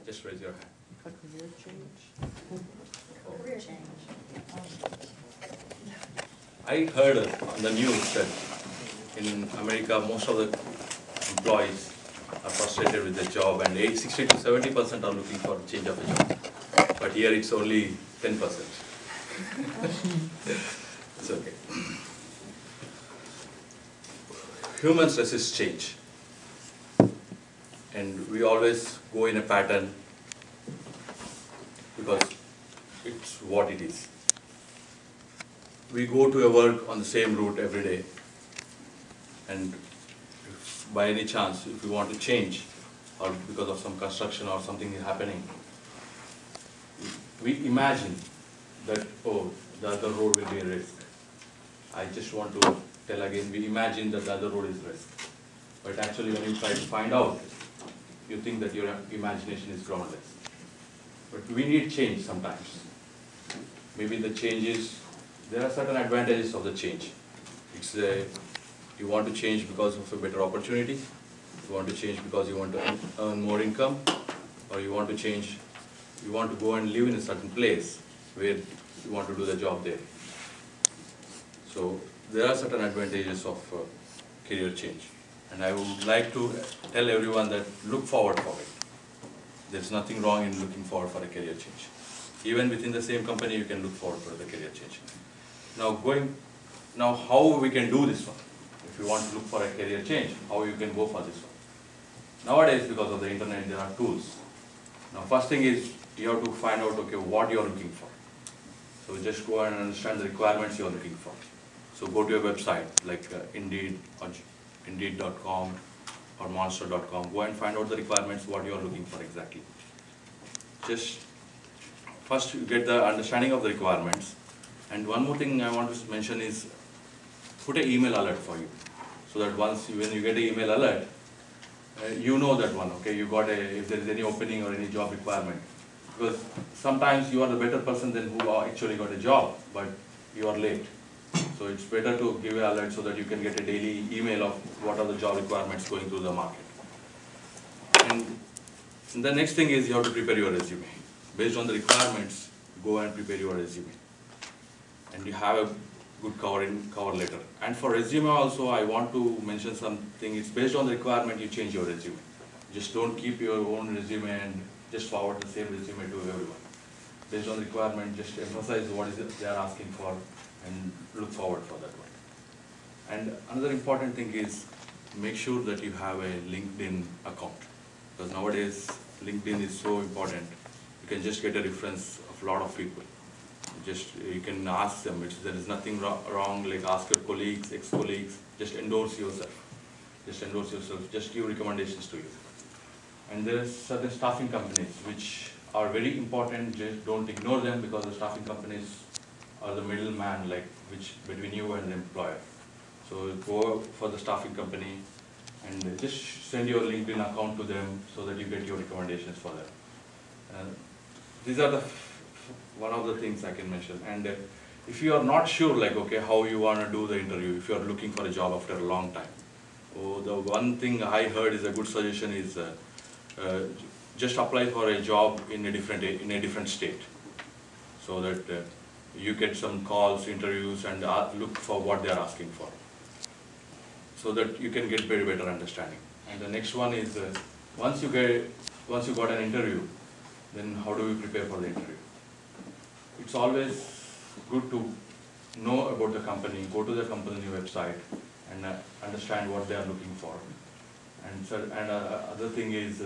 Just raise your hand. A career change? Career change. I heard on the news that in America most of the employees are frustrated with their job, and 60 to 70% are looking for a change of a job. But here it's only 10%. It's okay. Humans resist change, and we always go in a pattern because it's what it is. We go to a work on the same route every day, and if by any chance, if we want to change, or because of some construction or something is happening, we imagine that, oh, the other road will be a risk. I just want to tell again, we imagine that the other road is risk. But actually when you try to find out, you think that your imagination is groundless. But we need change sometimes. Maybe the change is, there are certain advantages of the change. It's you want to change because of a better opportunity, you want to change because you want to earn more income, or you want to change, you want to go and live in a certain place where you want to do the job there. So there are certain advantages of career change. And I would like to tell everyone that look forward for it. There's nothing wrong in looking forward for a career change. Even within the same company, you can look forward for the career change. Now how we can do this one? If you want to look for a career change, how you can go for this one? Nowadays, because of the internet, there are tools. Now first thing is, you have to find out, okay, what you are looking for. So just go and understand the requirements you are looking for. So go to a website like Indeed or Indeed.com or Monster.com. Go and find out the requirements, what you are looking for exactly. Just first you get the understanding of the requirements. And one more thing I want to mention is put an email alert for you. So that once when you get an email alert, you know that one, okay, you got if there is any opening or any job requirement. Because sometimes you are the better person than who actually got a job, but you are late. So it's better to give an alert so that you can get a daily email of what are the job requirements going through the market. And the next thing is you have to prepare your resume. Based on the requirements, go and prepare your resume. And you have a good cover letter. And for resume also, I want to mention something. It's based on the requirement, you change your resume. Just don't keep your own resume and just forward the same resume to everyone. Based on the requirement, just emphasize what is it they are asking for and look forward for that one. And another important thing is make sure that you have a LinkedIn account. Because nowadays, LinkedIn is so important. You can just get a reference of a lot of people. You can ask them. There is nothing wrong, like ask your colleagues, ex-colleagues, just endorse yourself. Just give recommendations to you. And there are certain staffing companies which are very important. Just don't ignore them, because the staffing companies are the middleman, like between you and the employer. So go for the staffing company and just send your LinkedIn account to them so that you get your recommendations for them. These are one of the things I can mention. And if you are not sure, like, okay, how you want to do the interview, if you are looking for a job after a long time, the one thing I heard is a good suggestion is just apply for a job in a different state, so that you get some calls, interviews, and look for what they are asking for, so that you can get very better understanding. And the next one is once you got an interview, then how do we prepare for the interview? It's always good to know about the company, go to the company website and understand what they are looking for. And other thing is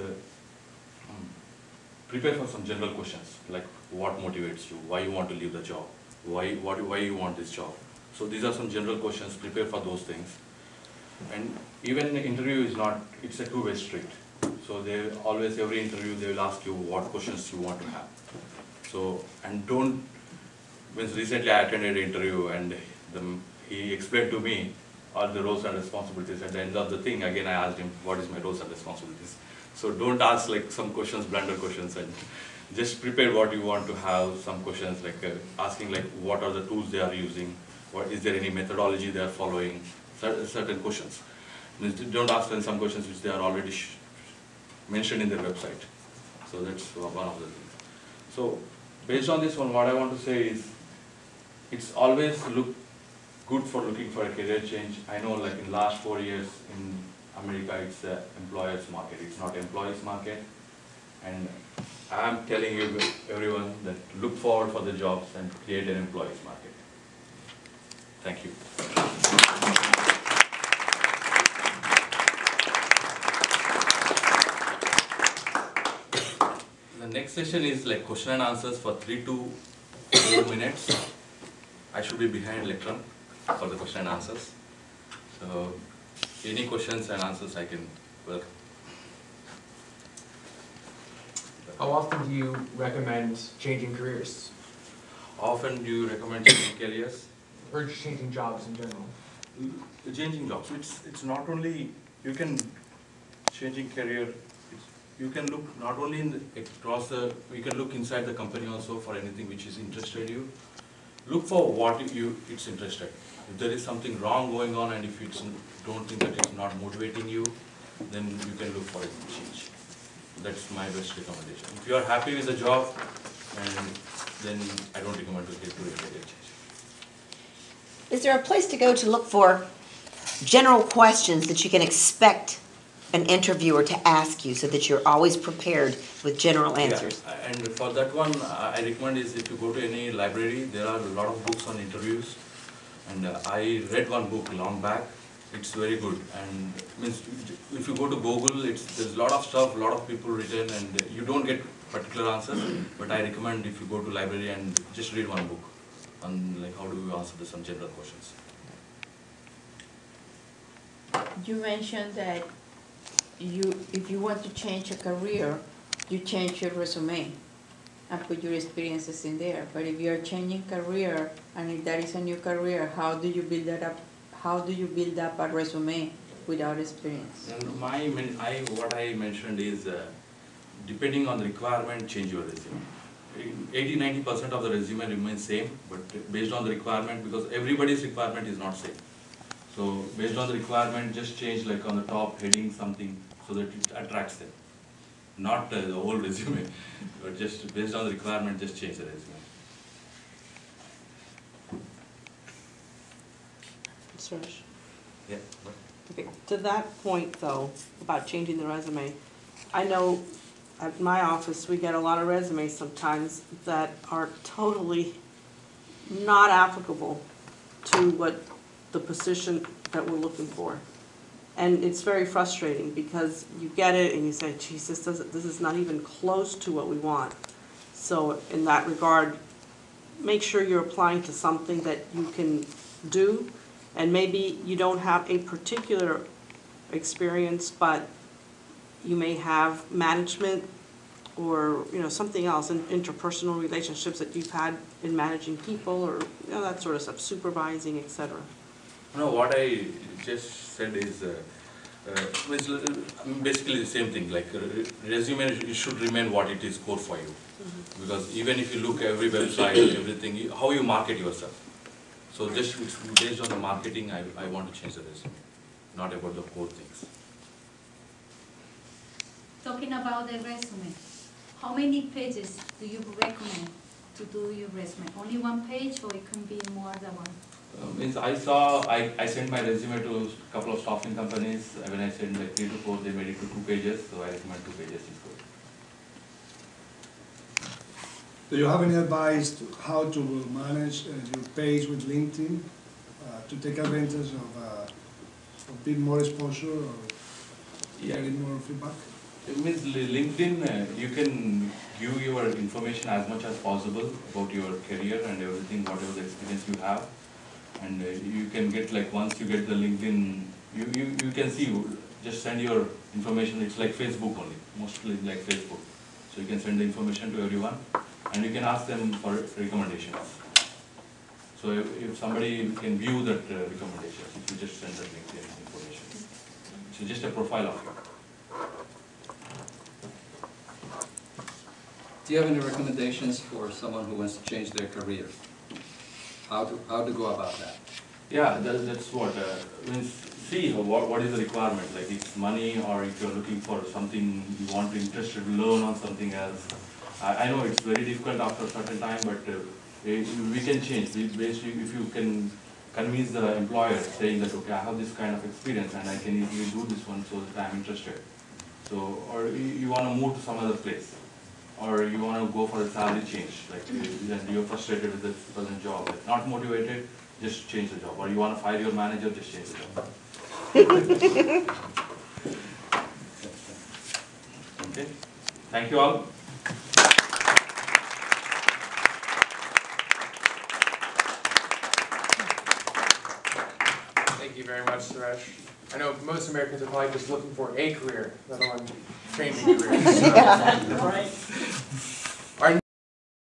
prepare for some general questions, like what motivates you, why you want to leave the job, why you want this job. So these are some general questions, prepare for those things. And even the interview is not, it's a two-way street. So they always, every interview, they will ask you what questions you want to have. So, and don't, recently I attended an interview and he explained to me all the roles and responsibilities. At the end of the thing, again I asked him, what is my roles and responsibilities? So don't ask like some questions, blunder questions, and just prepare what you want to have, some questions like asking like what are the tools they are using, is there any methodology they are following, certain questions. Don't ask them some questions which they are already mentioned in their website. So that's one of the things. So based on this one, what I want to say is, it's always good for looking for a career change. I know like in last 4 years in America, it's a employer's market, it's not employees market. And I'm telling you, everyone, that look forward for the jobs and create an employees market. Thank you. The next session is like question and answers for 3 to 4 minutes. I should be behind lectern for the question and answers. So any questions and answers I can welcome. How often do you recommend changing careers? Often do you recommend changing careers? Or just changing jobs in general? Changing jobs. It's not only you can changing career. You can look not only in across the. You can look inside the company also for anything which is interested you. Look for what it's interested. If there is something wrong going on, and if you don't think that it's not motivating you, then you can look for a change. That's my best recommendation. If you are happy with the job, and then I don't recommend to do a career change. Is there a place to go to look for general questions that you can expect an interviewer to ask you so that you're always prepared with general answers? Yeah, and for that one, I recommend is if you go to any library, there are a lot of books on interviews. And I read one book long back. It's very good. And means if you go to Google, there's a lot of stuff, a lot of people written, and you don't get particular answers. But I recommend if you go to library and just read one book on like how do you answer some general questions. You mentioned that if you want to change a career, you change your resume and put your experiences in there. But if you're changing career, and if that is a new career, how do you build that up? How do you build up a resume without experience? And what I mentioned is depending on the requirement, change your resume. 80–90% of the resume remains same, but based on the requirement, because everybody's requirement is not same. So based on the requirement, just change like on the top heading something so that it attracts them. Not the whole resume, but just based on the requirement, just change the resume. Suresh. Yeah. Okay. To that point, though, about changing the resume, I know at my office we get a lot of resumes sometimes that are totally not applicable to what the position that we're looking for. And it's very frustrating because you get it and you say, geez, this is not even close to what we want. So in that regard, make sure you're applying to something that you can do, and maybe you don't have a particular experience, but you may have management or something else, in interpersonal relationships that you've had in managing people, or that sort of stuff, supervising, etc. No, what I just said is basically the same thing. Like resume, it should remain what it is core for you. Mm-hmm. Because even if you look at every website, everything, how you market yourself. So just based on the marketing, I want to change the resume, not about the core things. Talking about the resume, how many pages do you recommend to do your resume? Only one page, or it can be more than one? Means I sent my resume to a couple of staffing companies. When I sent like 3 to 4, they made it to 2 pages. So I recommend 2 pages is good. Do you have any advice to how to manage your page with LinkedIn to take advantage of a bit more exposure or getting more feedback? It means LinkedIn, you can give your information as much as possible about your career and everything, whatever the experience you have. And you can get like once you get the LinkedIn, you can see, just send your information. It's like Facebook only, mostly like Facebook. So you can send the information to everyone and you can ask them for recommendations. So if somebody can view that recommendations, if you just send that LinkedIn information. So just a profile of you. Do you have any recommendations for someone who wants to change their career? How to go about that? Yeah, that's what means. see what is the requirement, like it's money, or if you're looking for something, you want to interested to learn on something else. I know it's very difficult after a certain time, but we can change. Basically, if you can convince the employer saying that, okay, I have this kind of experience and I can easily do this one, so that I'm interested. So, or you want to move to some other place, or you want to go for a salary change, like you're frustrated with the present job, like not motivated, just change the job. Or you want to fire your manager, just change the job. Okay, thank you all. Thank you very much, Suresh. I know most Americans are probably just looking for a career, let alone changing careers. Yeah. Right.